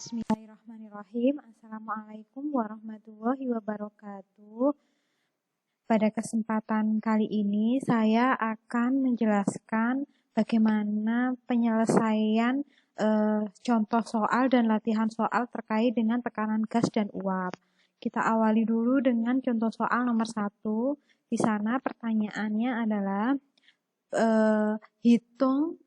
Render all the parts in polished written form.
Bismillahirrahmanirrahim. Assalamualaikum warahmatullahi wabarakatuh. Pada kesempatan kali ini saya akan menjelaskan bagaimana penyelesaian contoh soal dan latihan soal terkait dengan tekanan gas dan uap. Kita awali dulu dengan contoh soal nomor 1. Di sana pertanyaannya adalah hitung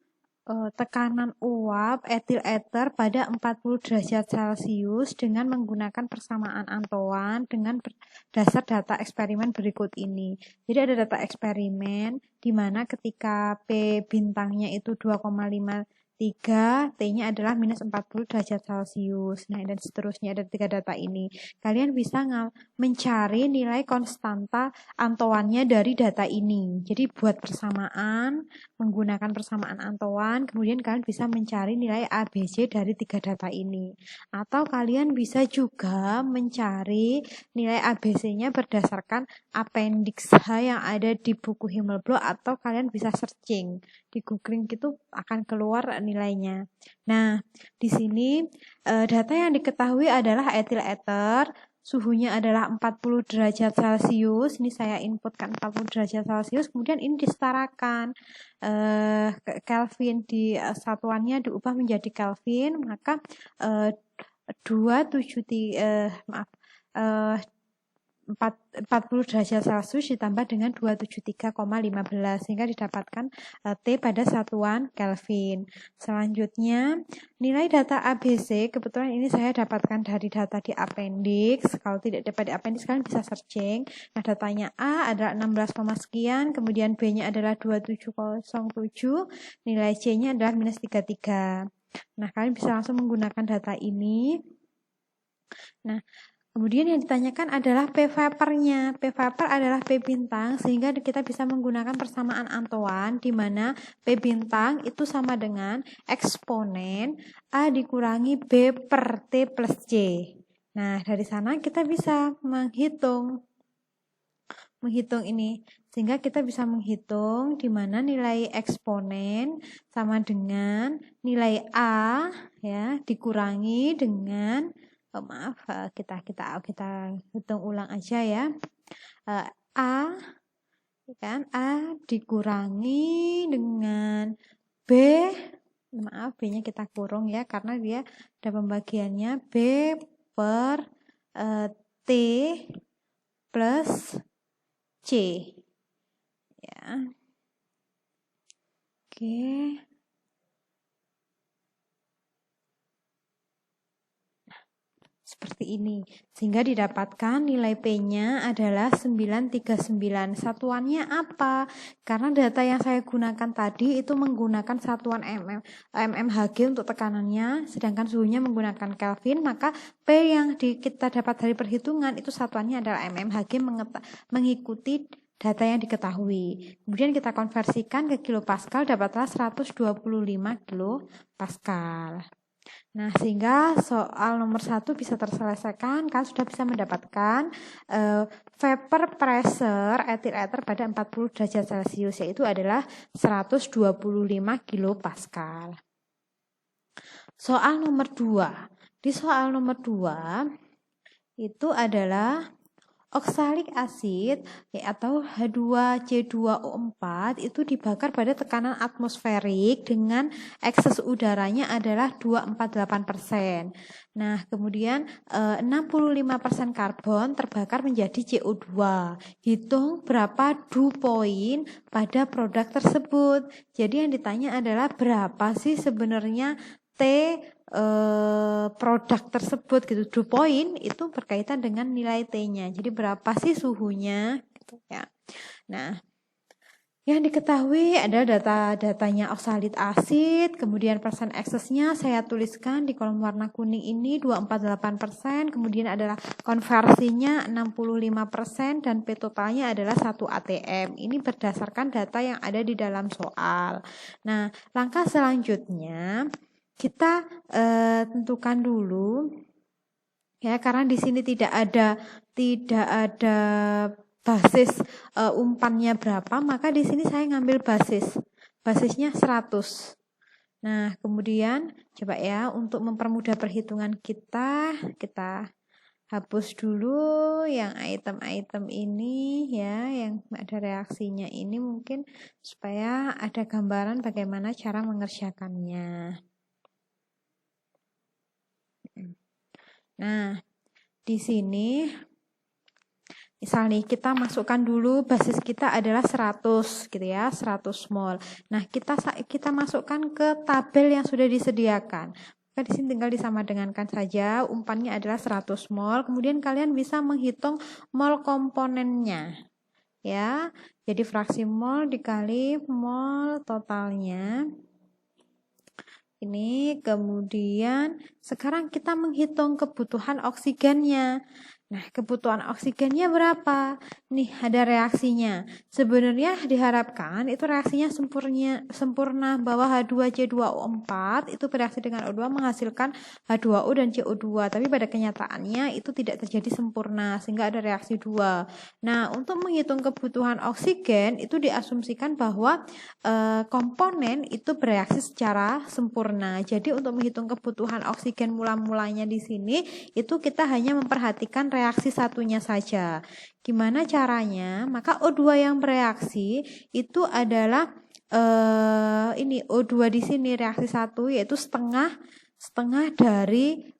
tekanan uap etil eter pada 40 derajat Celcius dengan menggunakan persamaan Antoine dengan dasar data eksperimen berikut ini. Jadi ada data eksperimen di mana ketika P bintangnya itu 2,53, T-nya adalah minus 40 derajat Celcius. Nah, dan seterusnya ada 3 data ini. Kalian bisa mencari nilai konstanta Antoine-nya dari data ini. Jadi buat persamaan, menggunakan persamaan Antoine, kemudian kalian bisa mencari nilai ABC dari 3 data ini. Atau kalian bisa juga mencari nilai ABC-nya berdasarkan appendix H yang ada di buku Himmelblau, atau kalian bisa searching di googling gitu akan keluar nilainya. Nah, di sini data yang diketahui adalah etil eter, suhunya adalah 40 derajat Celcius. Ini saya inputkan 40 derajat Celcius, kemudian ini disetarakan Kelvin di satuannya diubah menjadi Kelvin, maka 40 derajat Celcius ditambah dengan 273,15 sehingga didapatkan T pada satuan Kelvin. Selanjutnya, nilai data ABC, kebetulan ini saya dapatkan dari data di appendix. Kalau tidak dapat di appendix, kalian bisa searching. Nah, datanya A adalah 16, sekian, kemudian B-nya adalah 2707, nilai C-nya adalah minus 33. Nah, kalian bisa langsung menggunakan data ini. Nah, kemudian yang ditanyakan adalah P vapor-nya. P vapor adalah P bintang, sehingga kita bisa menggunakan persamaan Antoine, di mana P bintang itu sama dengan eksponen A dikurangi B per T plus C. Nah, dari sana kita bisa menghitung ini, sehingga kita bisa menghitung di mana nilai eksponen sama dengan nilai A ya dikurangi dengan kita hitung ulang aja ya. A kan A dikurangi dengan B, B-nya kita kurung ya karena dia ada pembagiannya, B per T plus C ya. Oke. Seperti ini, sehingga didapatkan nilai P-nya adalah 939. Satuannya apa? Karena data yang saya gunakan tadi itu menggunakan satuan mmHg untuk tekanannya, sedangkan suhunya menggunakan Kelvin, maka P yang kita dapat dari perhitungan itu satuannya adalah mmHg mengikuti data yang diketahui. Kemudian kita konversikan ke kilopascal, dapatlah 125 kilopascal. Nah, sehingga soal nomor 1 bisa terselesaikan. Kalian sudah bisa mendapatkan vapor pressure etil eter pada 40 derajat Celcius, yaitu adalah 125 kilopascal. Soal nomor 2. Di soal nomor 2 itu adalah oksalik asid atau H2C2O4 itu dibakar pada tekanan atmosferik dengan ekses udaranya adalah 248%. Nah, kemudian 65% karbon terbakar menjadi CO2. Hitung berapa dew point pada produk tersebut. Jadi yang ditanya adalah berapa sih sebenarnya produk tersebut gitu. Dew point itu berkaitan dengan nilai T-nya. Jadi berapa sih suhunya gitu ya. Nah, yang diketahui ada datanya oksalit asid, kemudian persen eksesnya saya tuliskan di kolom warna kuning ini 248%, kemudian adalah konversinya 65% dan P totalnya adalah 1 atm. Ini berdasarkan data yang ada di dalam soal. Nah, langkah selanjutnya kita tentukan dulu ya, karena di sini tidak ada basis umpannya berapa, maka di sini saya ngambil basisnya 100. Nah, kemudian coba ya untuk mempermudah perhitungan kita hapus dulu yang item-item ini ya, yang ada reaksinya ini mungkin supaya ada gambaran bagaimana cara mengerjakannya. Nah, di sini misal nih kita masukkan dulu basis kita adalah 100 gitu ya, 100 mol. Nah, kita masukkan ke tabel yang sudah disediakan. Maka di sini tinggal disamadengankan saja, umpannya adalah 100 mol. Kemudian kalian bisa menghitung mol komponennya. Ya. Jadi fraksi mol dikali mol totalnya. Ini kemudian sekarang kita menghitung kebutuhan oksigennya. Nah, kebutuhan oksigennya berapa? Nih, ada reaksinya. Sebenarnya diharapkan itu reaksinya sempurna bahwa H2C2O4 itu bereaksi dengan O2 menghasilkan H2O dan CO2. Tapi pada kenyataannya itu tidak terjadi sempurna sehingga ada reaksi 2. Nah, untuk menghitung kebutuhan oksigen itu diasumsikan bahwa komponen itu bereaksi secara sempurna. Jadi untuk menghitung kebutuhan oksigen mula-mulanya di sini itu kita hanya memperhatikan reaksi satunya saja. Gimana caranya? Maka O2 yang bereaksi itu adalah ini O2 di sini reaksi 1 yaitu setengah dari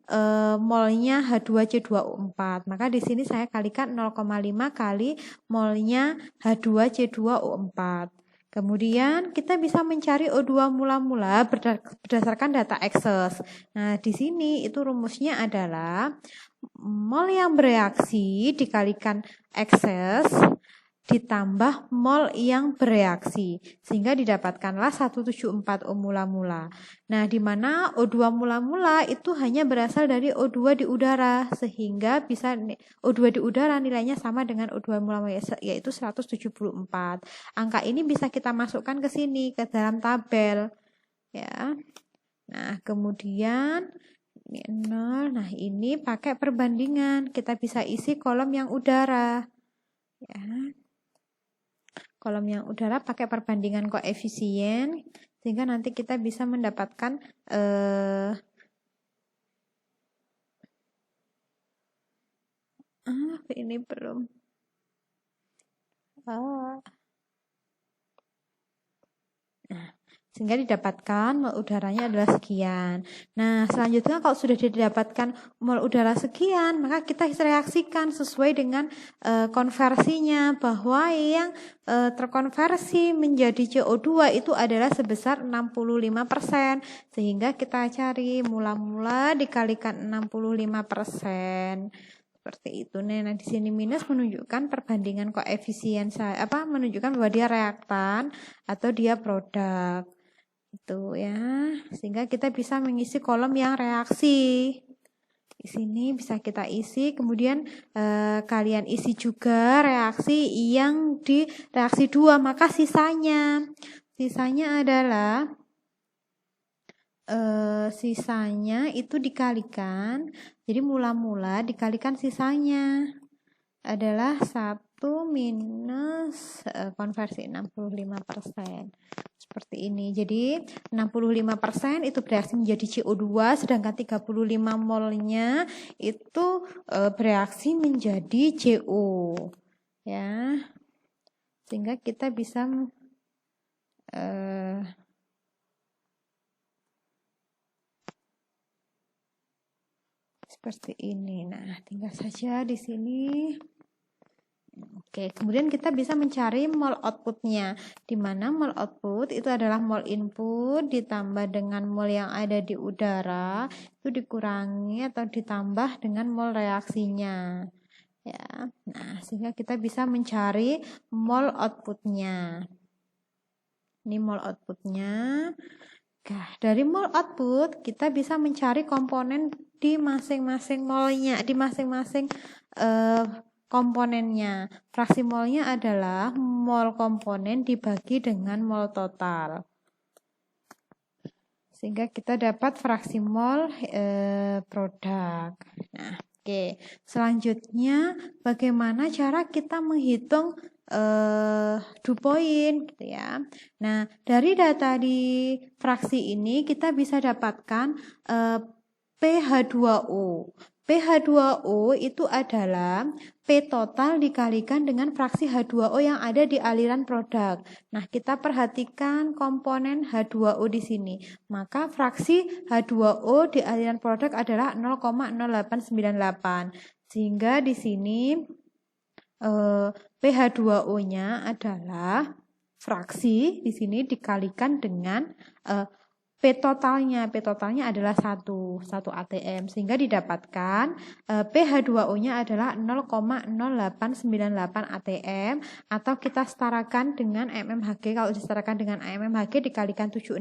molnya H2C2O4. Maka di sini saya kalikan 0,5 kali molnya H2C2O4. Kemudian kita bisa mencari O2 mula-mula berdasarkan data Access. Nah, di sini itu rumusnya adalah mol yang bereaksi dikalikan Access ditambah mol yang bereaksi sehingga didapatkanlah 174 O mula-mula. Nah, di mana O2 mula-mula itu hanya berasal dari O2 di udara sehingga bisa O2 di udara nilainya sama dengan O2 mula-mula yaitu 174. Angka ini bisa kita masukkan ke sini ke dalam tabel ya. Nah, kemudian ini 0. Nah, ini pakai perbandingan. Kita bisa isi kolom yang udara ya. Kolom yang udara pakai perbandingan koefisien sehingga nanti kita bisa mendapatkan ini belum. Nah, sehingga didapatkan mol udaranya adalah sekian. Nah, selanjutnya kalau sudah didapatkan mol udara sekian, maka kita reaksikan sesuai dengan konversinya bahwa yang terkonversi menjadi CO2 itu adalah sebesar 65%. Sehingga kita cari mula-mula dikalikan 65%. Seperti itu. Nah, di sini minus menunjukkan perbandingan koefisien menunjukkan bahwa dia reaktan atau dia produk. Itu ya. Sehingga kita bisa mengisi kolom yang reaksi. Di sini bisa kita isi, kemudian kalian isi juga reaksi yang di reaksi 2, maka sisanya adalah sisanya itu dikalikan, jadi mula-mula dikalikan sisanya adalah 1 minus konversi 65%. Seperti ini. Jadi 65% itu bereaksi menjadi CO2, sedangkan 35 molnya itu bereaksi menjadi CO. Ya. Sehingga kita bisa seperti ini. Nah, tinggal saja di sini. Oke, kemudian kita bisa mencari mol outputnya, di mana mol output itu adalah mol input ditambah dengan mol yang ada di udara, itu dikurangi atau ditambah dengan mol reaksinya. Ya, nah sehingga kita bisa mencari mol outputnya. Ini mol outputnya. Nah, dari mol output kita bisa mencari komponen di masing-masing molnya, di masing-masing komponennya. Fraksi molnya adalah mol komponen dibagi dengan mol total. Sehingga kita dapat fraksi mol produk. Nah, oke. Selanjutnya bagaimana cara kita menghitung dew point gitu ya. Nah, dari data di fraksi ini kita bisa dapatkan pH2O. pH2O itu adalah P total dikalikan dengan fraksi H2O yang ada di aliran produk. Nah, kita perhatikan komponen H2O di sini. Maka fraksi H2O di aliran produk adalah 0,0898. Sehingga di sini pH2O-nya adalah fraksi di sini dikalikan dengan P totalnya adalah 1 atm, sehingga didapatkan pH2O-nya adalah 0,0898 atm, atau kita setarakan dengan mmHg. Kalau disetarakan dengan mmHg dikalikan 760,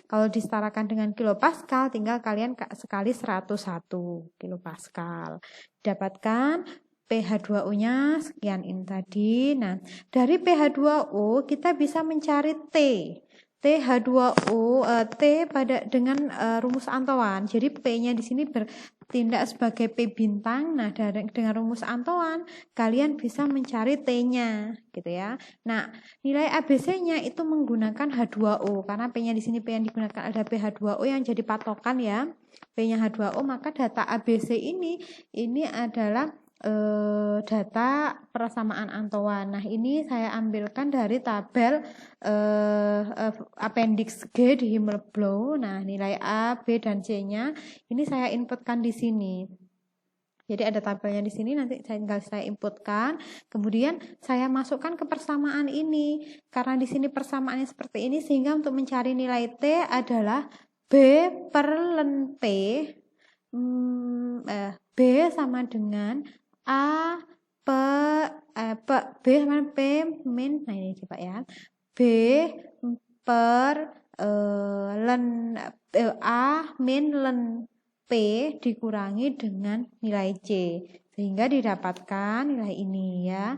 kalau disetarakan dengan kilopascal tinggal kalian sekali 101 kilopascal. Dapatkan pH2O-nya sekian ini tadi. Nah, dari pH2O kita bisa mencari T. H2O T pada dengan rumus Antoan. Jadi P-nya di sini bertindak sebagai P bintang. Nah, dengan rumus Antoan kalian bisa mencari T-nya gitu ya. Nah, nilai ABC-nya itu menggunakan H2O karena P-nya di sini P yang digunakan ada pH2O yang jadi patokan ya. P-nya H2O, maka data ABC ini adalah data persamaan Antoan. Nah, ini saya ambilkan dari tabel appendix G di Himmelblau. Nah, nilai A, B, dan C-nya ini saya inputkan di sini. Jadi ada tabelnya di sini, nanti tinggal saya inputkan. Kemudian saya masukkan ke persamaan ini. Karena di sini persamaannya seperti ini, sehingga untuk mencari nilai T adalah B per ln P. B sama dengan A B sama P min, nah ini coba ya, B per ln A min ln P dikurangi dengan nilai C, sehingga didapatkan nilai ini ya.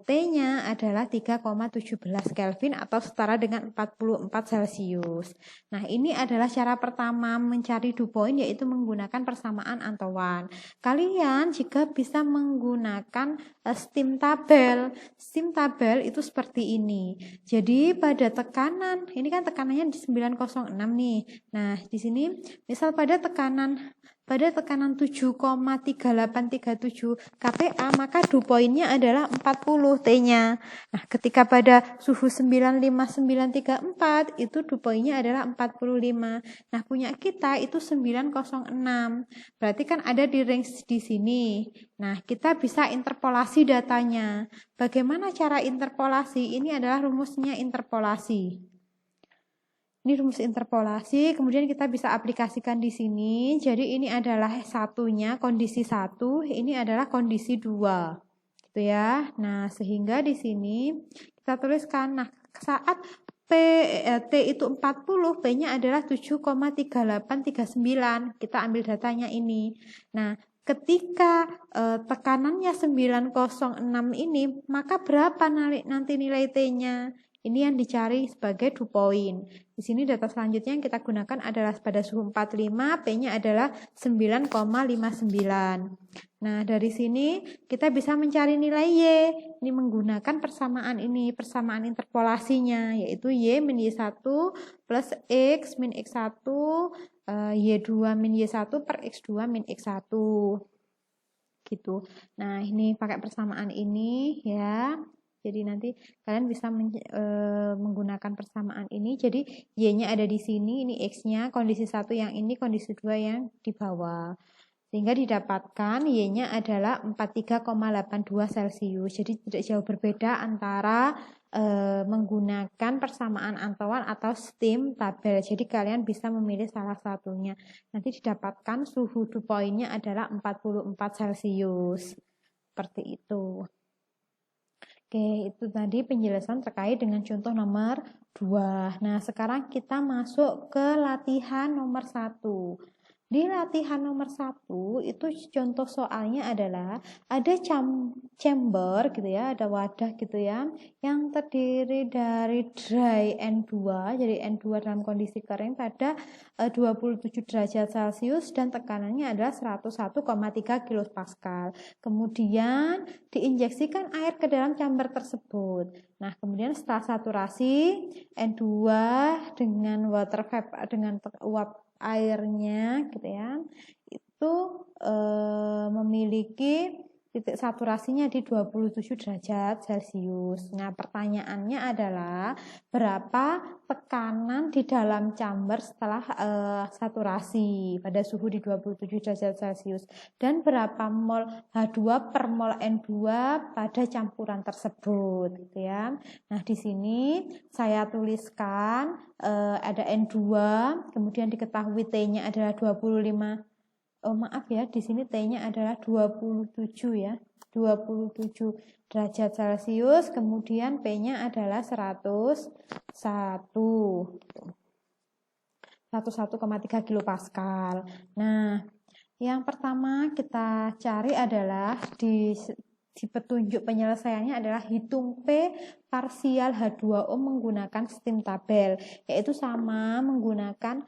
T-nya adalah 3,17 Kelvin atau setara dengan 44 Celcius. Nah, ini adalah cara pertama mencari dew point, yaitu menggunakan persamaan Antoan. Kalian juga bisa menggunakan steam tabel. Steam tabel itu seperti ini. Jadi pada tekanan, ini kan tekanannya di 906 nih. Nah, di sini misal pada tekanan 7,3837 kPa, maka dew point-nya adalah 40 T-nya. Nah, ketika pada suhu 95934 itu dew point-nya adalah 45. Nah, punya kita itu 906. Berarti kan ada di range di sini. Nah, kita bisa interpolasi datanya. Bagaimana cara interpolasi? Ini adalah rumusnya interpolasi. Ini rumus interpolasi, kemudian kita bisa aplikasikan di sini. Jadi ini adalah satunya, kondisi 1, ini adalah kondisi 2. Gitu ya. Nah, sehingga di sini kita tuliskan, nah, saat T itu 40, P-nya adalah 7,3839. Kita ambil datanya ini. Nah, ketika tekanannya 906 ini, maka berapa nanti nilai T-nya? Ini yang dicari sebagai dew point. Di sini data selanjutnya yang kita gunakan adalah pada suhu 45, P-nya adalah 9,59. Nah, dari sini kita bisa mencari nilai Y. Ini menggunakan persamaan ini, persamaan interpolasinya, yaitu Y min Y1 plus X min X1, Y2 min Y1 per X2 min X1. Gitu. Nah, ini pakai persamaan ini ya. Jadi nanti kalian bisa menggunakan persamaan ini. Jadi Y-nya ada di sini, ini X-nya, kondisi 1 yang ini, kondisi 2 yang di bawah. Sehingga didapatkan Y-nya adalah 43,82 Celcius. Jadi tidak jauh berbeda antara menggunakan persamaan Antoan atau steam tabel. Jadi kalian bisa memilih salah satunya. Nanti didapatkan suhu dew point-nya adalah 44 Celcius. Seperti itu. Oke, itu tadi penjelasan terkait dengan contoh nomor 2. Nah, sekarang kita masuk ke latihan nomor 1. Di latihan nomor 1 itu contoh soalnya adalah ada chamber gitu ya, ada wadah gitu ya, yang terdiri dari dry N2, jadi N2 dalam kondisi kering pada 27 derajat Celcius dan tekanannya adalah 101,3 kilopascal. Kemudian diinjeksikan air ke dalam chamber tersebut. Nah, kemudian setelah saturasi N2 dengan water vapor dengan uap airnya gitu ya, itu memiliki titik saturasinya di 27 derajat Celcius. Nah, pertanyaannya adalah berapa tekanan di dalam chamber setelah saturasi pada suhu di 27 derajat Celcius dan berapa mol H2 per mol N2 pada campuran tersebut gitu ya. Nah, di sini saya tuliskan ada N2, kemudian diketahui T-nya adalah 25. Maaf ya, di sini T-nya adalah 27 ya. 27 derajat Celcius, kemudian P-nya adalah 101,3 kilopascal. Nah, yang pertama kita cari adalah di petunjuk penyelesaiannya adalah hitung P parsial H2O menggunakan sistem tabel, yaitu sama menggunakan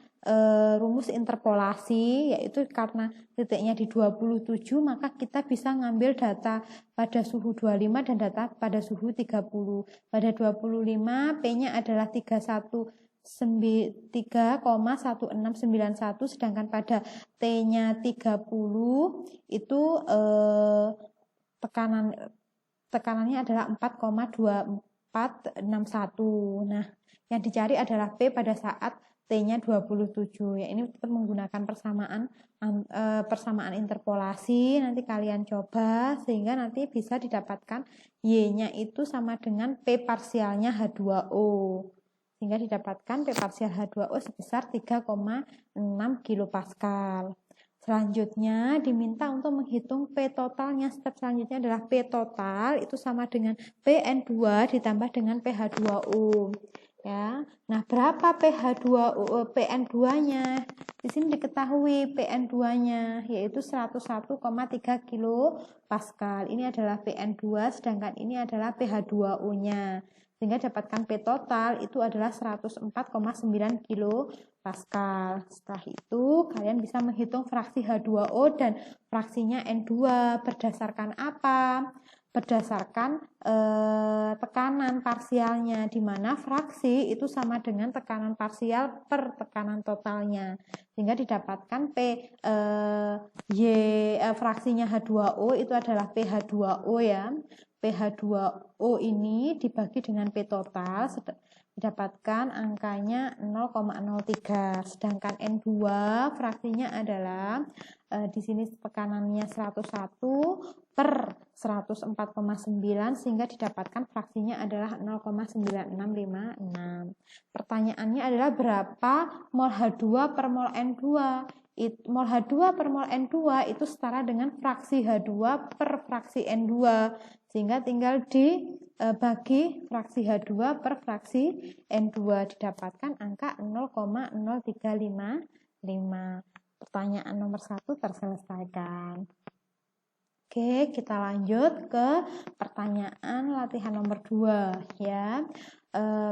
rumus interpolasi, yaitu karena titiknya di 27 maka kita bisa ngambil data pada suhu 25 dan data pada suhu 30. Pada 25 P-nya adalah 3,1691 sedangkan pada T-nya 30 itu tekanannya adalah 4,2461. Nah, yang dicari adalah P pada saat T-nya 27. Ya, ini tetap menggunakan persamaan interpolasi. Nanti kalian coba sehingga nanti bisa didapatkan Y-nya itu sama dengan P parsialnya H2O. Sehingga didapatkan P parsial H2O sebesar 3,6 kilopascal. Selanjutnya diminta untuk menghitung P totalnya. Step selanjutnya adalah P total itu sama dengan PN2 ditambah dengan PH2O. Ya. Nah, berapa PN2-nya? Di sini diketahui PN2-nya yaitu 101,3 kilopascal. Ini adalah PN2 sedangkan ini adalah PH2O-nya. Sehingga dapatkan P total itu adalah 104,9 kilopascal. Setelah itu kalian bisa menghitung fraksi H2O dan fraksinya N2 berdasarkan apa? Berdasarkan tekanan parsialnya, di mana fraksi itu sama dengan tekanan parsial per tekanan totalnya, sehingga didapatkan fraksinya H2O itu adalah PH2O ya. PH2O ini dibagi dengan P total didapatkan angkanya 0,03, sedangkan N2 fraksinya adalah di sini tekanannya 101 per 104,9 sehingga didapatkan fraksinya adalah 0,9656. Pertanyaannya adalah berapa mol H2 per mol N2? Mol H2 per mol N2 itu setara dengan fraksi H2 per fraksi N2, sehingga tinggal dibagi fraksi H2 per fraksi N2 didapatkan angka 0,0355. Pertanyaan nomor 1 terselesaikan. Oke, kita lanjut ke pertanyaan latihan nomor 2 ya.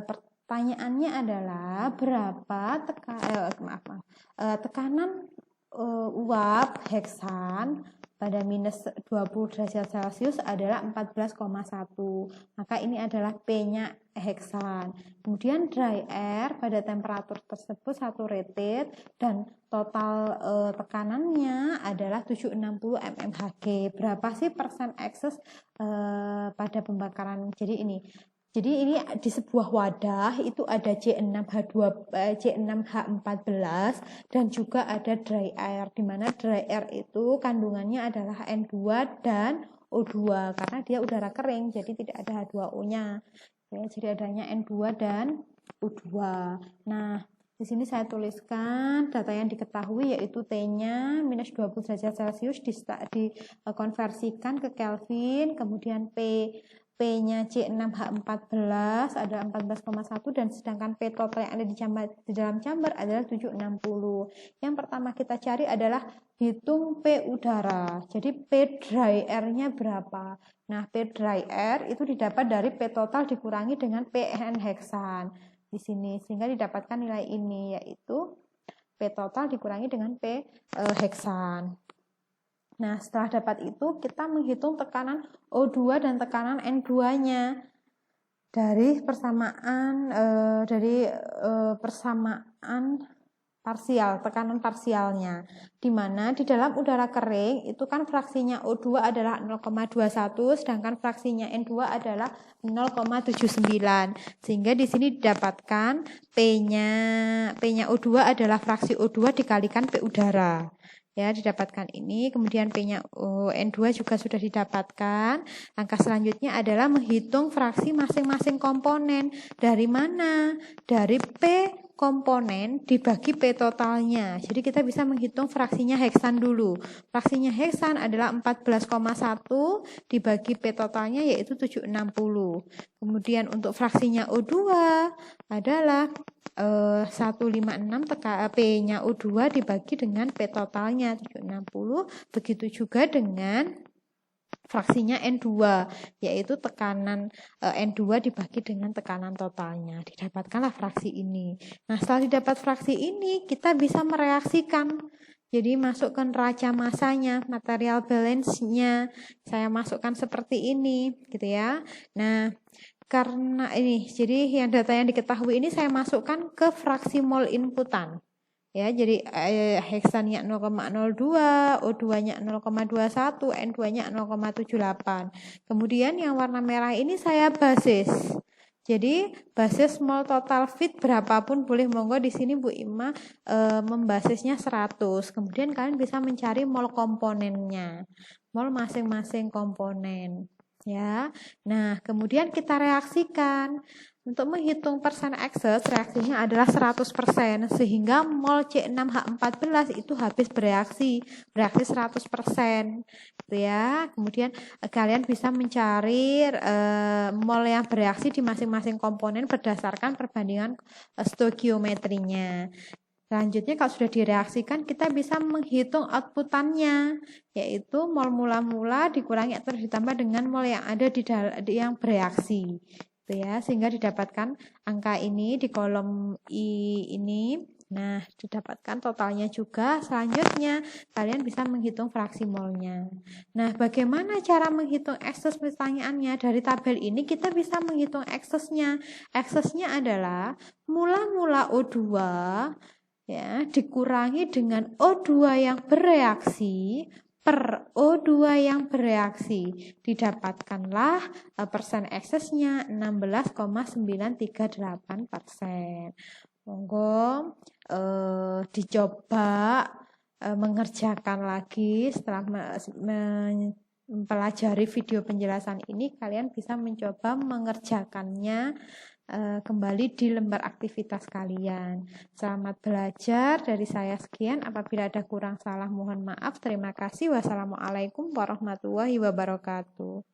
Pertanyaannya adalah berapa tekanan uap heksan pada minus 20 derajat Celcius adalah 14,1. Maka ini adalah P-nya heksan. Kemudian dry air pada temperatur tersebut saturated dan total tekanannya adalah 760 mmHg. Berapa sih persen excess pada pembakaran? Jadi ini di sebuah wadah itu ada C6H14 dan juga ada dry air, di mana dry air itu kandungannya adalah N2 dan O2 karena dia udara kering, jadi tidak ada H2O-nya. Ya, jadi adanya N2 dan O2. Nah, di sini saya tuliskan data yang diketahui yaitu T-nya minus 20 derajat Celcius dikonversikan ke Kelvin, kemudian P P-nya C6H14 adalah 14,1 dan sedangkan P total yang ada di dalam chamber adalah 760. Yang pertama kita cari adalah hitung P udara. Jadi P dry air-nya berapa? Nah, P dry air itu didapat dari P total dikurangi dengan P heksan di sini, sehingga didapatkan nilai ini, yaitu P total dikurangi dengan P heksan. Nah, setelah dapat itu, kita menghitung tekanan O2 dan tekanan N2-nya dari persamaan parsial, tekanan parsialnya. Di mana di dalam udara kering itu kan fraksinya O2 adalah 0,21, sedangkan fraksinya N2 adalah 0,79. Sehingga di sini didapatkan P-nya O2 adalah fraksi O2 dikalikan P udara. Ya, didapatkan ini, kemudian P-nya N2 juga sudah didapatkan. Langkah selanjutnya adalah menghitung fraksi masing-masing komponen. Dari mana? Dari P komponen dibagi P totalnya. Jadi kita bisa menghitung fraksinya heksan dulu. Fraksinya heksan adalah 14,1 dibagi P totalnya yaitu 760. Kemudian untuk fraksinya O2 adalah 156, P-nya O2 dibagi dengan P totalnya 760. Begitu juga dengan fraksinya N2, yaitu tekanan N2 dibagi dengan tekanan totalnya. Didapatkanlah fraksi ini. Nah, setelah didapat fraksi ini, kita bisa mereaksikan. Jadi masukkan neraca masanya, material balance-nya. Saya masukkan seperti ini, gitu ya. Nah, karena ini, jadi yang data yang diketahui ini saya masukkan ke fraksi mol inputan. Ya, jadi heksannya 0,02, O2-nya 0,21, N2-nya 0,78. Kemudian yang warna merah ini saya basis. Jadi basis mol total feed berapapun boleh, monggo di sini Bu Ima membasisnya 100. Kemudian kalian bisa mencari mol komponennya. Mol masing-masing komponen. Ya. Nah, kemudian kita reaksikan. Untuk menghitung persen excess, reaksinya adalah 100%, sehingga mol C6H14 itu habis bereaksi 100%. Gitu ya. Kemudian kalian bisa mencari mol yang bereaksi di masing-masing komponen berdasarkan perbandingan stoikiometrinya. Selanjutnya kalau sudah direaksikan, kita bisa menghitung outputannya, yaitu mol mula-mula dikurangi atau ditambah dengan mol yang ada yang bereaksi, gitu ya, sehingga didapatkan angka ini di kolom I ini. Nah, didapatkan totalnya juga. Selanjutnya, kalian bisa menghitung fraksi molnya. Nah, bagaimana cara menghitung excess pertanyaannya? Dari tabel ini kita bisa menghitung excess-nya. Excess-nya adalah mula-mula O2 ya dikurangi dengan O2 yang bereaksi per O2 yang bereaksi, didapatkanlah persen eksesnya 16,938%. Monggo dicoba mengerjakan lagi. Setelah mempelajari video penjelasan ini, kalian bisa mencoba mengerjakannya kembali di lembar aktivitas kalian. Selamat belajar, dari saya sekian. Apabila ada kurang salah mohon maaf. Terima kasih. Wassalamualaikum warahmatullahi wabarakatuh.